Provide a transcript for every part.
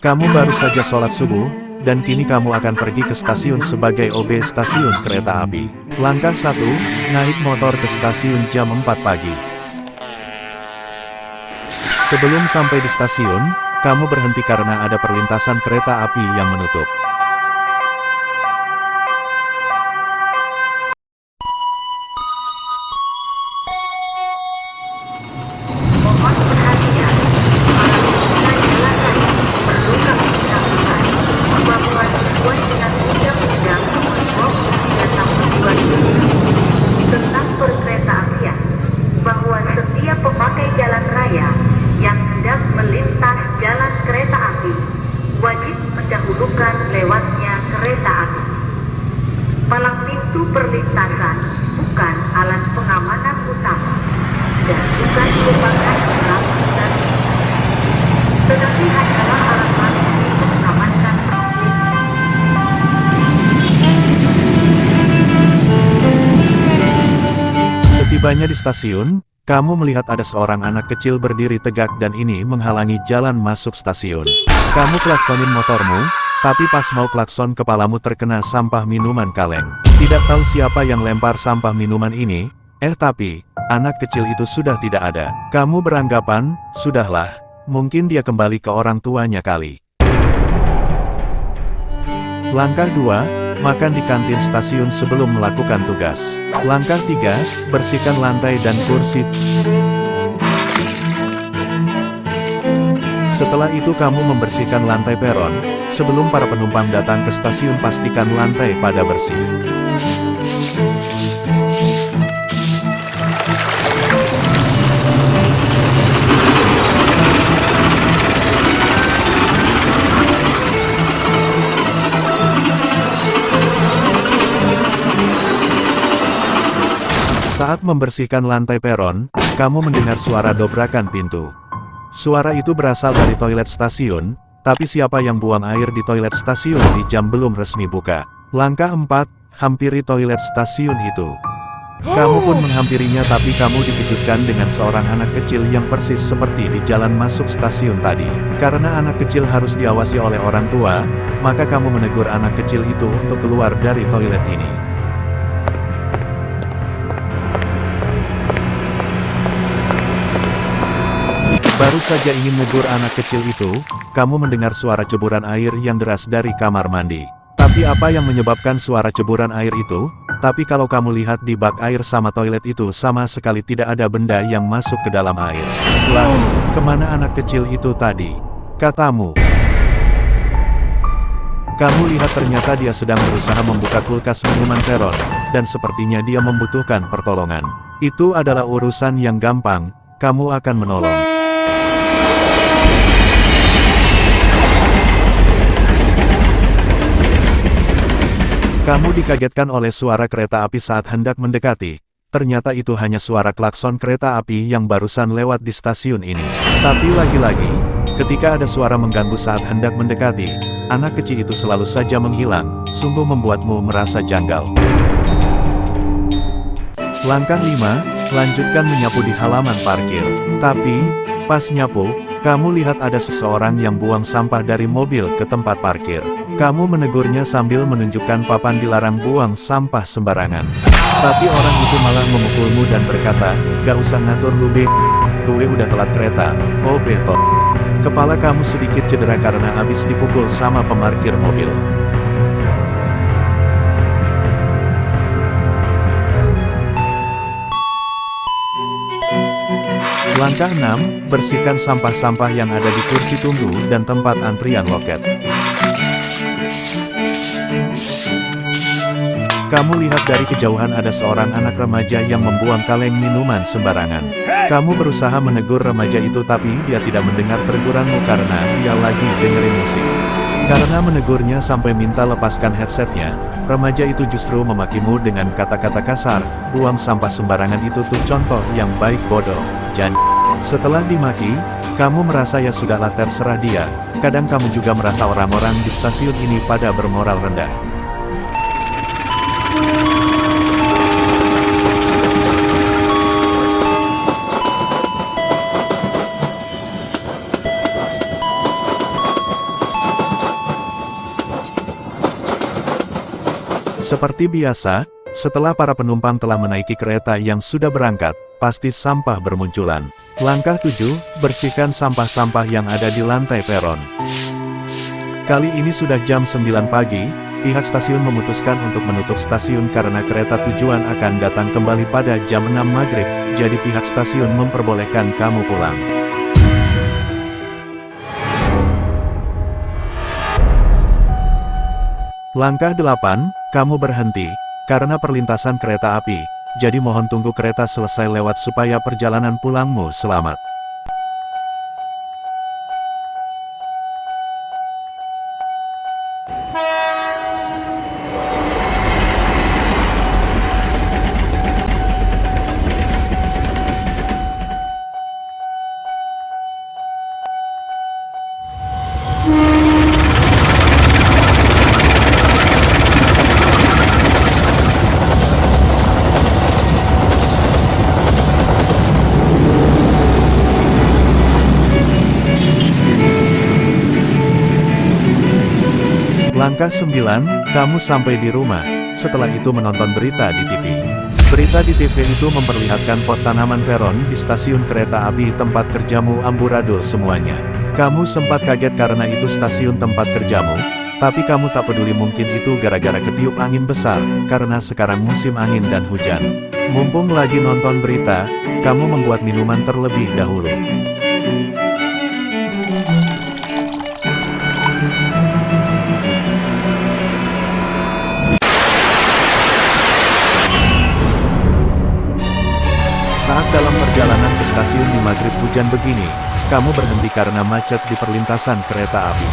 Kamu baru saja sholat subuh, dan kini kamu akan pergi ke stasiun sebagai OB stasiun kereta api. Langkah 1, naik motor ke stasiun jam 4 pagi. Sebelum sampai di stasiun, kamu berhenti karena ada perlintasan kereta api yang menutup. Mohon perhatian, para pengguna jalan raya perlu kami sampaikan bahwa sesuai dengan Undang-Undang Nomor 23 Tahun 2000 tentang Perkeretaapian, bahwa setiap pemakai jalan raya yang hendak melintas jalan kereta api wajib mendahulukan lewatnya kereta api. Palang pintu perlintasan bukan alat pengamanan utama dan bukan merupakan pengamanan, tetapi hanyalah alat bantu untuk mengamankan trafik. Setibanya di stasiun, kamu melihat ada seorang anak kecil berdiri tegak dan ini menghalangi jalan masuk stasiun. Kamu klaksonin motormu, tapi pas mau klakson kepalamu terkena sampah minuman kaleng. Tidak tahu siapa yang lempar sampah minuman ini, tapi anak kecil itu sudah tidak ada. Kamu beranggapan, sudahlah, mungkin dia kembali ke orang tuanya kali. Langkah 2, makan di kantin stasiun sebelum melakukan tugas. Langkah 3, bersihkan lantai dan kursi. Setelah itu kamu membersihkan lantai peron. Sebelum para penumpang datang ke stasiun pastikan lantai pada bersih. Saat membersihkan lantai peron, kamu mendengar suara dobrakan pintu. Suara itu berasal dari toilet stasiun, tapi siapa yang buang air di toilet stasiun di jam belum resmi buka? Langkah 4, hampiri toilet stasiun itu. Kamu pun menghampirinya tapi kamu dikejutkan dengan seorang anak kecil yang persis seperti di jalan masuk stasiun tadi. Karena anak kecil harus diawasi oleh orang tua, maka kamu menegur anak kecil itu untuk keluar dari toilet ini. Baru saja ingin menegur anak kecil itu, kamu mendengar suara ceburan air yang deras dari kamar mandi. Tapi apa yang menyebabkan suara ceburan air itu? Tapi kalau kamu lihat di bak air sama toilet itu sama sekali tidak ada benda yang masuk ke dalam air. Lalu, kemana anak kecil itu tadi? Katamu. Kamu lihat ternyata dia sedang berusaha membuka kulkas minuman peron, dan sepertinya dia membutuhkan pertolongan. Itu adalah urusan yang gampang, kamu akan menolong. Kamu dikagetkan oleh suara kereta api saat hendak mendekati. Ternyata itu hanya suara klakson kereta api yang barusan lewat di stasiun ini. Tapi lagi-lagi, ketika ada suara mengganggu saat hendak mendekati, anak kecil itu selalu saja menghilang, sungguh membuatmu merasa janggal. Langkah 5, lanjutkan menyapu di halaman parkir. Tapi, pas nyapu, kamu lihat ada seseorang yang buang sampah dari mobil ke tempat parkir. Kamu menegurnya sambil menunjukkan papan dilarang buang sampah sembarangan. Tapi orang itu malah memukulmu dan berkata, "Gak usah ngatur lu be, gue udah telat kereta, oh beto." Kepala kamu sedikit cedera karena habis dipukul sama pemarkir mobil. Langkah 6, bersihkan sampah-sampah yang ada di kursi tunggu dan tempat antrian loket. Kamu lihat dari kejauhan ada seorang anak remaja yang membuang kaleng minuman sembarangan. Kamu berusaha menegur remaja itu tapi dia tidak mendengar teguranmu karena dia lagi dengerin musik. Karena menegurnya sampai minta lepaskan headsetnya, remaja itu justru memakimu dengan kata-kata kasar, "Buang sampah sembarangan itu tuh contoh yang baik bodoh." Setelah dimaki, kamu merasa ya sudahlah terserah dia. Kadang kamu juga merasa orang-orang di stasiun ini pada bermoral rendah. Seperti biasa, setelah para penumpang telah menaiki kereta yang sudah berangkat, pasti sampah bermunculan. Langkah 7, bersihkan sampah-sampah yang ada di lantai peron. Kali ini sudah jam 9 pagi, pihak stasiun memutuskan untuk menutup stasiun karena kereta tujuan akan datang kembali pada jam 6 maghrib, jadi pihak stasiun memperbolehkan kamu pulang. Langkah 8, kamu berhenti, karena perlintasan kereta api, jadi mohon tunggu kereta selesai lewat supaya perjalanan pulangmu selamat. Langkah 9, kamu sampai di rumah, setelah itu menonton berita di TV. Berita di TV itu memperlihatkan pot tanaman peron di stasiun kereta api tempat kerjamu amburadul semuanya. Kamu sempat kaget karena itu stasiun tempat kerjamu, tapi kamu tak peduli, mungkin itu gara-gara ketiup angin besar, karena sekarang musim angin dan hujan. Mumpung lagi nonton berita, kamu membuat minuman terlebih dahulu. Saat dalam perjalanan ke stasiun di maghrib hujan begini, kamu berhenti karena macet di perlintasan kereta api.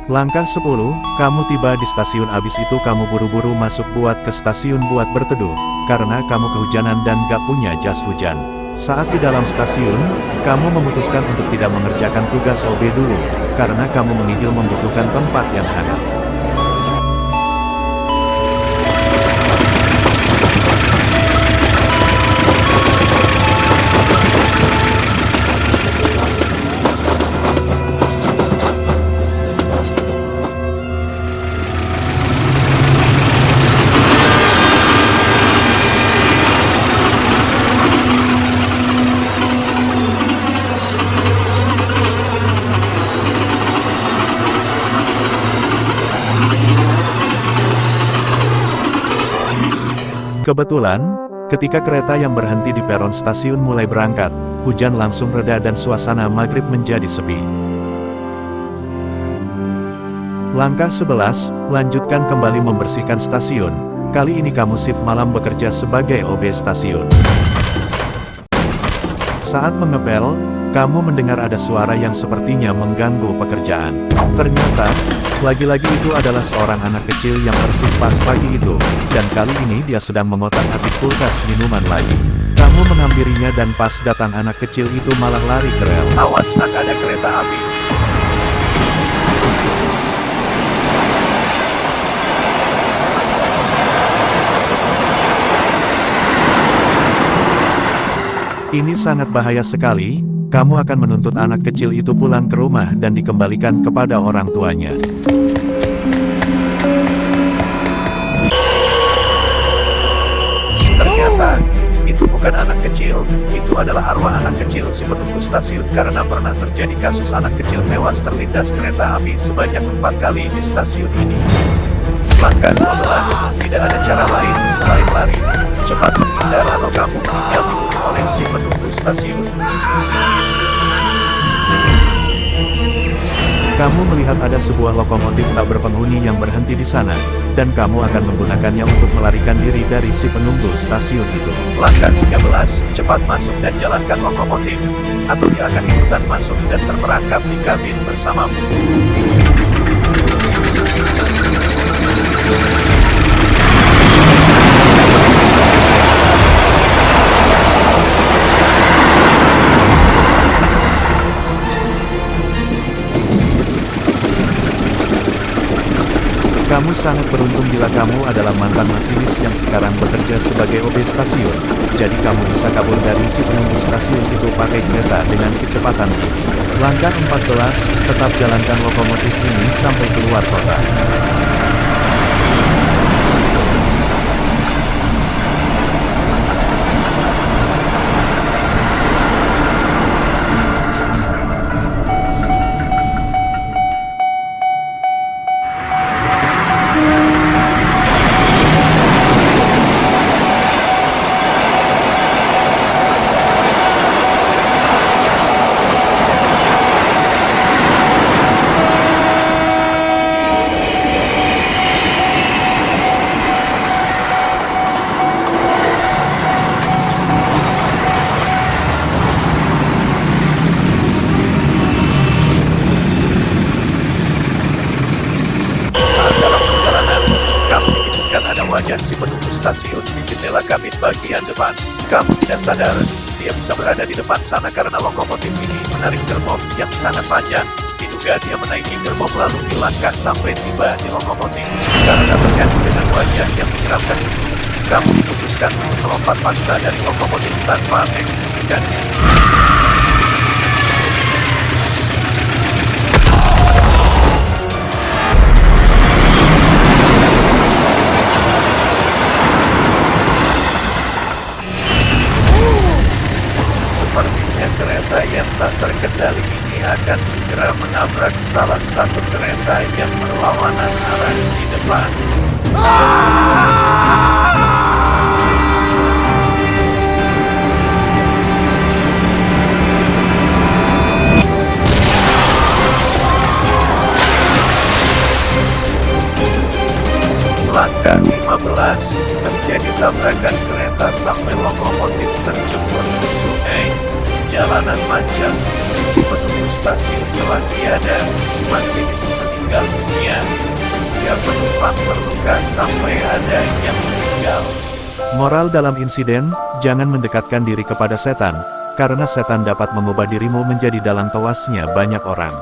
Langkah 10, kamu tiba di stasiun, abis itu kamu buru-buru masuk buat ke stasiun buat berteduh, karena kamu kehujanan dan gak punya jas hujan. Saat di dalam stasiun, kamu memutuskan untuk tidak mengerjakan tugas OB dulu, karena kamu menginjil membutuhkan tempat yang hangat. Kebetulan, ketika kereta yang berhenti di peron stasiun mulai berangkat, hujan langsung reda dan suasana maghrib menjadi sepi. Langkah 11, lanjutkan kembali membersihkan stasiun. Kali ini kamu shift malam bekerja sebagai OB stasiun. Saat mengepel, kamu mendengar ada suara yang sepertinya mengganggu pekerjaan. Ternyata, lagi-lagi itu adalah seorang anak kecil yang persis pas pagi itu, dan kali ini dia sedang mengotak-atik kulkas minuman lagi. Kamu menghampirinya dan pas datang anak kecil itu malah lari ke rel. Awas, ada kereta api. Ini sangat bahaya sekali. Kamu akan menuntut anak kecil itu pulang ke rumah dan dikembalikan kepada orang tuanya. Ternyata, itu bukan anak kecil, itu adalah arwah anak kecil si penunggu stasiun, karena pernah terjadi kasus anak kecil tewas terlindas kereta api sebanyak 4 kali di stasiun ini. Langkah 12, tidak ada cara lain selain lari. Cepat menghindar atau kamu meninggal dibunuh oleh si penunggu stasiun. Kamu melihat ada sebuah lokomotif tak berpenghuni yang berhenti di sana, dan kamu akan menggunakannya untuk melarikan diri dari si penunggu stasiun itu. Langkah 13, cepat masuk dan jalankan lokomotif, atau dia akan ikutan masuk dan terperangkap di kabin bersamamu. Kamu sangat beruntung bila kamu adalah mantan masinis yang sekarang bekerja sebagai OB stasiun. Jadi kamu bisa kabur dari si penunggu stasiun itu pakai kereta dengan kecepatan tinggi. Langkah 14, tetap jalankan lokomotif ini sampai keluar kota. Wajah si penunggu stasiun di jendela kabin bagian depan. Kamu tidak sadar, dia bisa berada di depan sana karena lokomotif ini menarik gerbong yang sangat panjang. Diduga dia menaiki gerbong lalu dilangkah sampai tiba di lokomotif. Karena terganggu dengan wajah yang menyeramkan itu, kamu diputuskan untuk melompat paksa dari lokomotif tanpa menghentikannya. Sepertinya kereta yang tak terkendali ini akan segera menabrak salah satu kereta yang berlawanan arah di depan. Langkah 15, terjadi tabrakan kereta sampai lokomotif terjebur ke sungai. Jalanan panjang, si penunggu stasiun telah tiada, masinis meninggal dunia, sehingga penumpang terluka sampai ada yang meninggal. Moral dalam insiden, jangan mendekatkan diri kepada setan, karena setan dapat mengubah dirimu menjadi dalang tewasnya banyak orang.